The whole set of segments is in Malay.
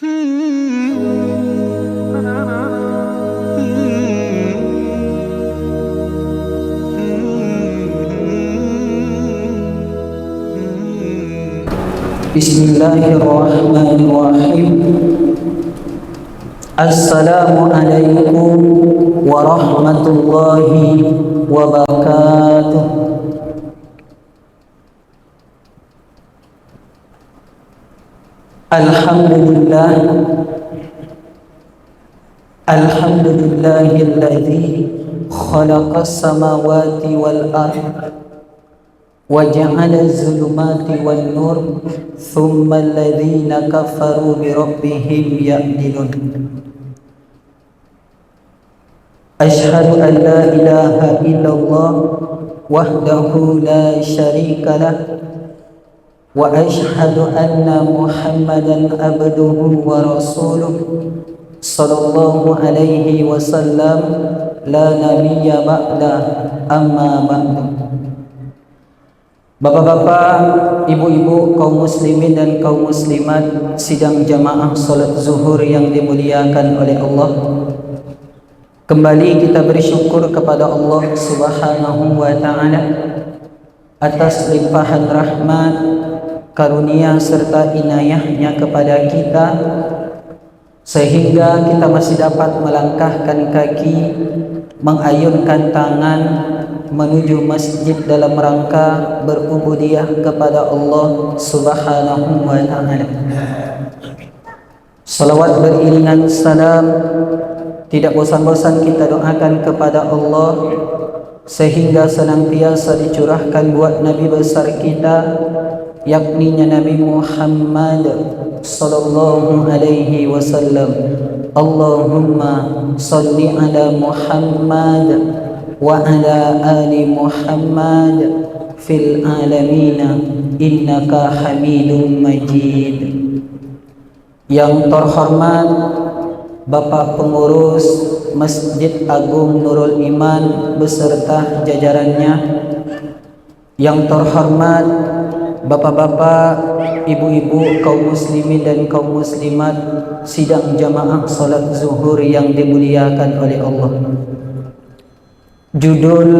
Bismillahirrahmanirrahim. Assalamualaikum warahmatullahi wabarakatuh. Alhamdulillah, alhamdulillahilladzi khalaqas samawati wal ardh wa ja'ala az-zulumati wan nur thumma alladhina kafaru bi rabbihim ya'dilun. Ashhadu an la ilaha illallah wahdahu la syarika lah wa ashhadu anna Muhammadan abduhu wa rasuluh sallallahu alaihi wasallam la nabiyya ba'da amma ba'du. Bapak-bapak, ibu-ibu, kaum muslimin dan kaum muslimat sidang jamaah salat zuhur yang dimuliakan oleh Allah, kembali kita bersyukur kepada Allah Subhanahu wa ta'ala atas limpahan rahmat, karunia serta inayahnya kepada kita, sehingga kita masih dapat melangkahkan kaki, mengayunkan tangan menuju masjid dalam rangka berubudiyah kepada Allah Subhanahu wa ta'ala. Salawat beriringan salam tidak bosan-bosan kita doakan kepada Allah, sehingga senantiasa dicurahkan buat Nabi besar kita, yakni Nabi Muhammad sallallahu alaihi wasallam. Allahumma salli ala Muhammad wa ala ali Muhammad fil alamina innaka hamidum majid. Yang terhormat Bapak Pengurus Masjid Agung Nurul Iman beserta jajarannya, yang terhormat bapak-bapak, ibu-ibu, kaum muslimin dan kaum muslimat sidang jamaah salat zuhur yang dimuliakan oleh Allah. Judul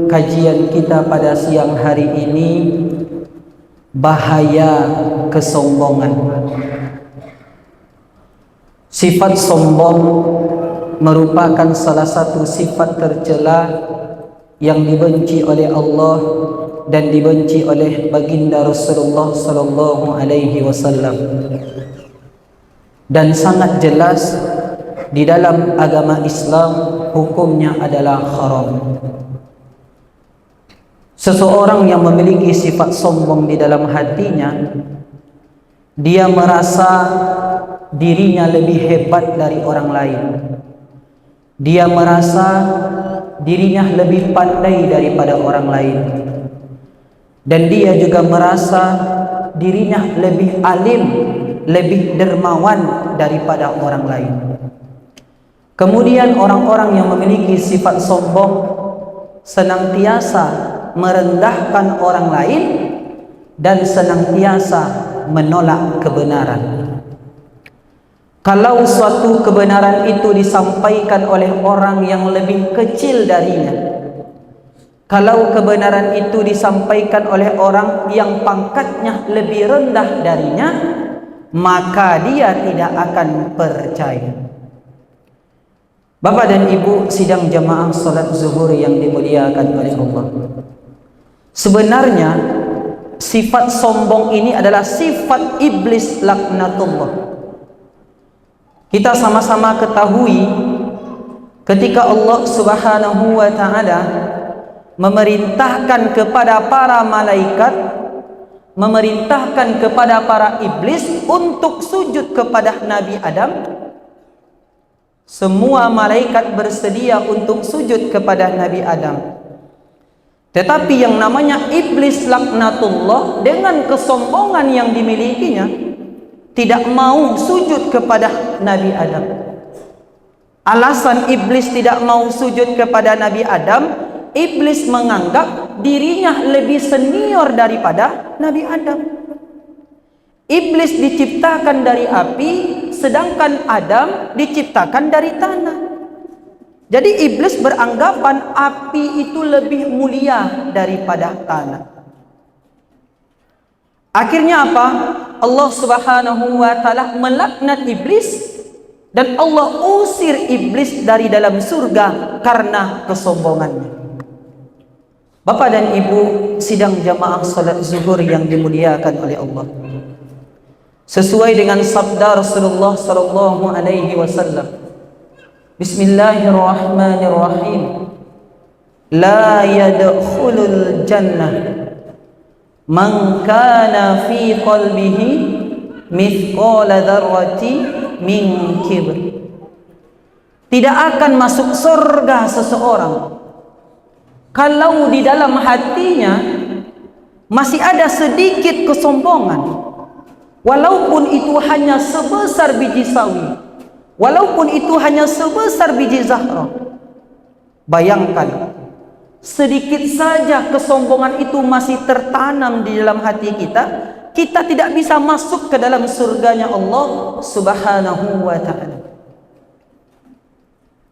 kajian kita pada siang hari ini, bahaya kesombongan. Sifat sombong merupakan salah satu sifat tercela yang dibenci oleh Allah dan dibenci oleh baginda Rasulullah sallallahu alaihi wasallam. Dan sangat jelas di dalam agama Islam hukumnya adalah haram. Seseorang yang memiliki sifat sombong di dalam hatinya, dia merasa dirinya lebih hebat dari orang lain. Dia merasa dirinya lebih pandai daripada orang lain. Dan dia juga merasa dirinya lebih alim, lebih dermawan daripada orang lain. Kemudian orang-orang yang memiliki sifat sombong senantiasa merendahkan orang lain dan senantiasa menolak kebenaran. Kalau suatu kebenaran itu disampaikan oleh orang yang lebih kecil darinya, kalau kebenaran itu disampaikan oleh orang yang pangkatnya lebih rendah darinya, maka dia tidak akan percaya. Bapak dan Ibu sidang jamaah salat zuhur yang dimuliakan oleh Allah, sebenarnya sifat sombong ini adalah sifat iblis laknatullah. Kita sama-sama ketahui ketika Allah Subhanahu wa ta'ala memerintahkan kepada para malaikat, memerintahkan kepada para iblis untuk sujud kepada Nabi Adam, semua malaikat bersedia untuk sujud kepada Nabi Adam. Tetapi yang namanya iblis laknatullah dengan kesombongan yang dimilikinya tidak mau sujud kepada Nabi Adam. Alasan iblis tidak mau sujud kepada Nabi Adam, iblis menganggap dirinya lebih senior daripada Nabi Adam. Iblis diciptakan dari api, sedangkan Adam diciptakan dari tanah. Jadi iblis beranggapan api itu lebih mulia daripada tanah. Akhirnya apa? Allah Subhanahu wa taala melaknat iblis dan Allah usir iblis dari dalam surga karena kesombongannya. Bapak dan Ibu sidang jamaah salat zuhur yang dimuliakan oleh Allah. Sesuai dengan sabda Rasulullah sallallahu alaihi wasallam. Bismillahirrahmanirrahim. La yadkhulul jannah man kana fi qalbihi mithqala dzarrati min kibr. Tidak akan masuk surga seseorang kalau di dalam hatinya masih ada sedikit kesombongan, walaupun itu hanya sebesar biji sawi, walaupun itu hanya sebesar biji zahra. Bayangkan, sedikit saja kesombongan itu masih tertanam di dalam hati kita, kita tidak bisa masuk ke dalam surganya Allah Subhanahu wa ta'ala.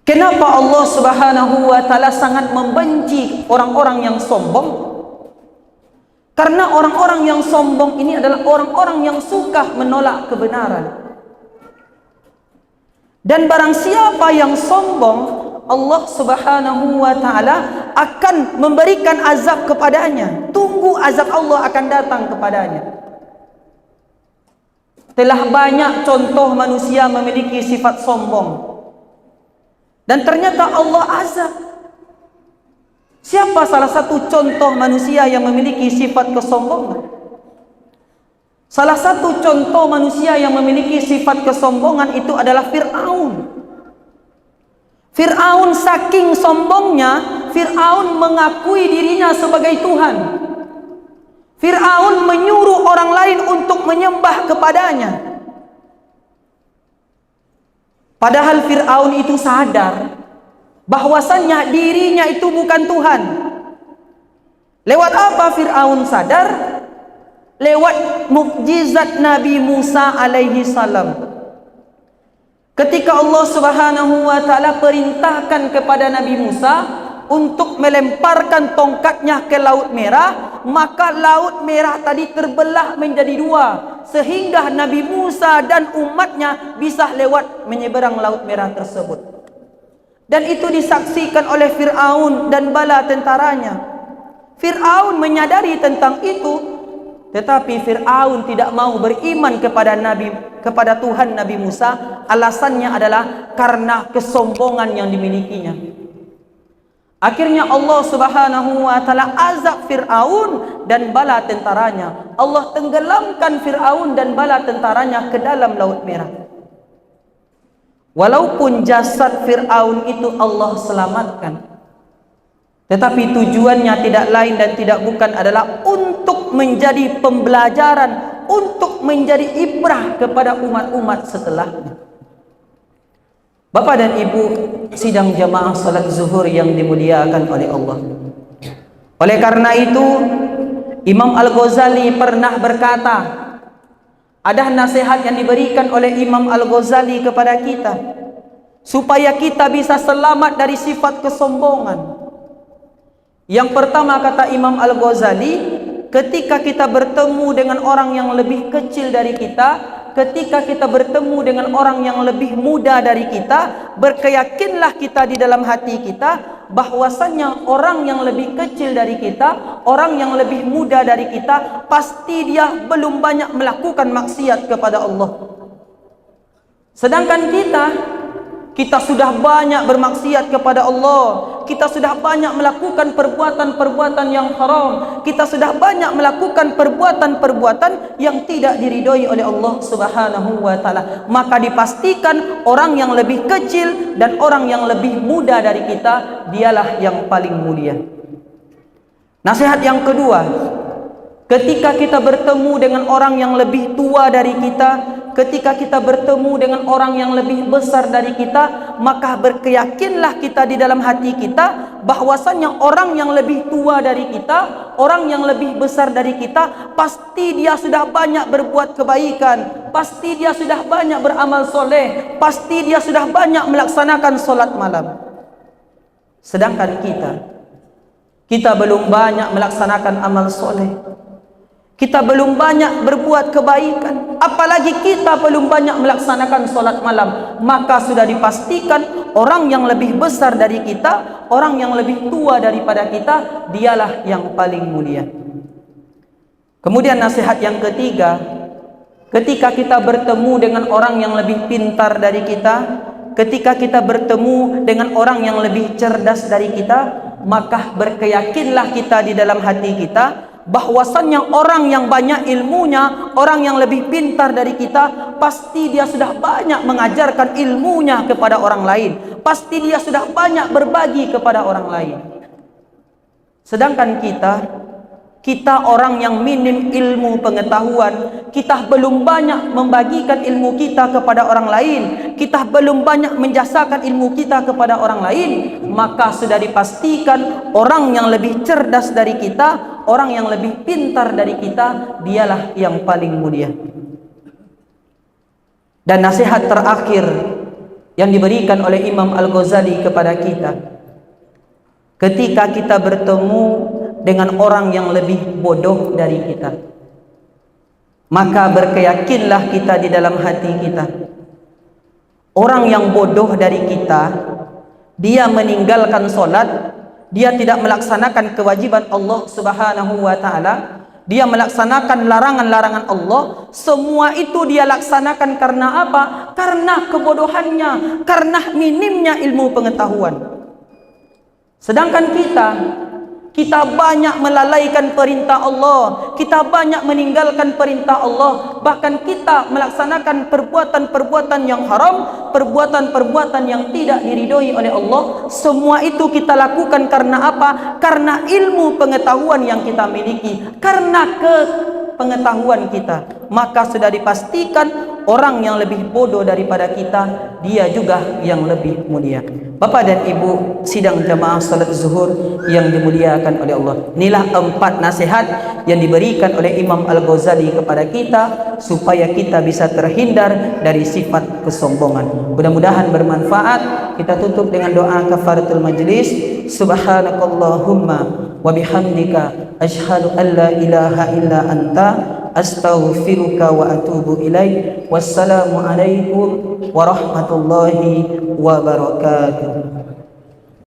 Kenapa Allah Subhanahu wa ta'ala sangat membenci orang-orang yang sombong? Karena orang-orang yang sombong ini adalah orang-orang yang suka menolak kebenaran. Dan barang siapa yang sombong, Allah Subhanahu wa ta'ala akan memberikan azab kepadanya. Tunggu azab Allah akan datang kepadanya. Telah banyak contoh manusia memiliki sifat sombong, dan ternyata Allah azab. Siapa salah satu contoh manusia yang memiliki sifat kesombongan? Salah satu contoh manusia yang memiliki sifat kesombongan itu adalah Fir'aun. Fir'aun saking sombongnya, Fir'aun mengakui dirinya sebagai Tuhan. Fir'aun menyuruh orang lain untuk menyembah kepadanya. Padahal Fir'aun itu sadar bahwasannya dirinya itu bukan Tuhan. Lewat apa Fir'aun sadar? Lewat mukjizat Nabi Musa alaihi salam. Ketika Allah Subhanahu wa ta'ala perintahkan kepada Nabi Musa untuk melemparkan tongkatnya ke Laut Merah, maka Laut Merah tadi terbelah menjadi dua, sehingga Nabi Musa dan umatnya bisa lewat menyeberang Laut Merah tersebut. Dan itu disaksikan oleh Fir'aun dan bala tentaranya. Fir'aun menyadari tentang itu, tetapi Fir'aun tidak mau beriman kepada Tuhan Nabi Musa. Alasannya adalah karena kesombongan yang dimilikinya. Akhirnya Allah Subhanahu wa ta'ala azab Fir'aun dan bala tentaranya. Allah tenggelamkan Fir'aun dan bala tentaranya ke dalam Laut Merah. Walaupun jasad Fir'aun itu Allah selamatkan, tetapi tujuannya tidak lain dan tidak bukan adalah untuk menjadi pembelajaran, untuk menjadi ibrah kepada umat-umat setelahnya. Bapak dan Ibu sidang jamaah salat zuhur yang dimuliakan oleh Allah. Oleh karena itu, Imam Al-Ghazali pernah berkata, ada nasihat yang diberikan oleh Imam Al-Ghazali kepada kita supaya kita bisa selamat dari sifat kesombongan. Yang pertama, kata Imam Al-Ghazali, ketika kita bertemu dengan orang yang lebih kecil dari kita, ketika kita bertemu dengan orang yang lebih muda dari kita, berkeyakinlah kita di dalam hati kita bahwasannya orang yang lebih kecil dari kita, orang yang lebih muda dari kita, pasti dia belum banyak melakukan maksiat kepada Allah. Sedangkan kita sudah banyak bermaksiat kepada Allah. Kita sudah banyak melakukan perbuatan-perbuatan yang haram. Kita sudah banyak melakukan perbuatan-perbuatan yang tidak diridhoi oleh Allah Subhanahu wa ta'ala. Maka dipastikan orang yang lebih kecil dan orang yang lebih muda dari kita, dialah yang paling mulia. Nasihat yang kedua, ketika kita bertemu dengan orang yang lebih tua dari kita, ketika kita bertemu dengan orang yang lebih besar dari kita, maka berkeyakinlah kita di dalam hati kita bahwasannya orang yang lebih tua dari kita, orang yang lebih besar dari kita, pasti dia sudah banyak berbuat kebaikan, pasti dia sudah banyak beramal soleh, pasti dia sudah banyak melaksanakan solat malam. Sedangkan kita belum banyak melaksanakan amal soleh, kita belum banyak berbuat kebaikan, apalagi kita belum banyak melaksanakan solat malam, maka sudah dipastikan orang yang lebih besar dari kita, orang yang lebih tua daripada kita, dialah yang paling mulia. Kemudian nasihat yang ketiga, ketika kita bertemu dengan orang yang lebih pintar dari kita, ketika kita bertemu dengan orang yang lebih cerdas dari kita, maka berkeyakinlah kita di dalam hati kita bahwasannya orang yang banyak ilmunya, orang yang lebih pintar dari kita, pasti dia sudah banyak mengajarkan ilmunya kepada orang lain, pasti dia sudah banyak berbagi kepada orang lain. Sedangkan kita orang yang minim ilmu pengetahuan, kita belum banyak membagikan ilmu kita kepada orang lain, kita belum banyak menjasakan ilmu kita kepada orang lain, maka sudah dipastikan orang yang lebih cerdas dari kita, orang yang lebih pintar dari kita, dialah yang paling mulia. Dan nasihat terakhir yang diberikan oleh Imam Al-Ghazali kepada kita, ketika kita bertemu dengan orang yang lebih bodoh dari kita, maka berkeyakinlah kita di dalam hati kita, orang yang bodoh dari kita, dia meninggalkan solat, dia tidak melaksanakan kewajiban Allah Subhanahu wa ta'ala, dia melaksanakan larangan-larangan Allah, semua itu dia laksanakan karena apa? Karena kebodohannya, karena minimnya ilmu pengetahuan. Sedangkan kita banyak melalaikan perintah Allah, kita banyak meninggalkan perintah Allah, bahkan kita melaksanakan perbuatan-perbuatan yang haram, perbuatan-perbuatan yang tidak diridhoi oleh Allah. Semua itu kita lakukan karena apa? Karena ilmu pengetahuan yang kita miliki, karena pengetahuan kita, maka sudah dipastikan orang yang lebih bodoh daripada kita, dia juga yang lebih mulia. Bapak dan Ibu sidang jamaah salat zuhur yang dimuliakan oleh Allah, inilah 4 nasihat yang diberikan oleh Imam Al-Ghazali kepada kita supaya kita bisa terhindar dari sifat kesombongan. Mudah-mudahan bermanfaat. Kita tutup dengan doa kafaratul majlis. Subhanakallahumma wa bihamdika asyhadu an la ilaha illa anta astaghfiruka wa atubu ilaik. Wassalamu alaikum warahmatullahi wabarakatuh.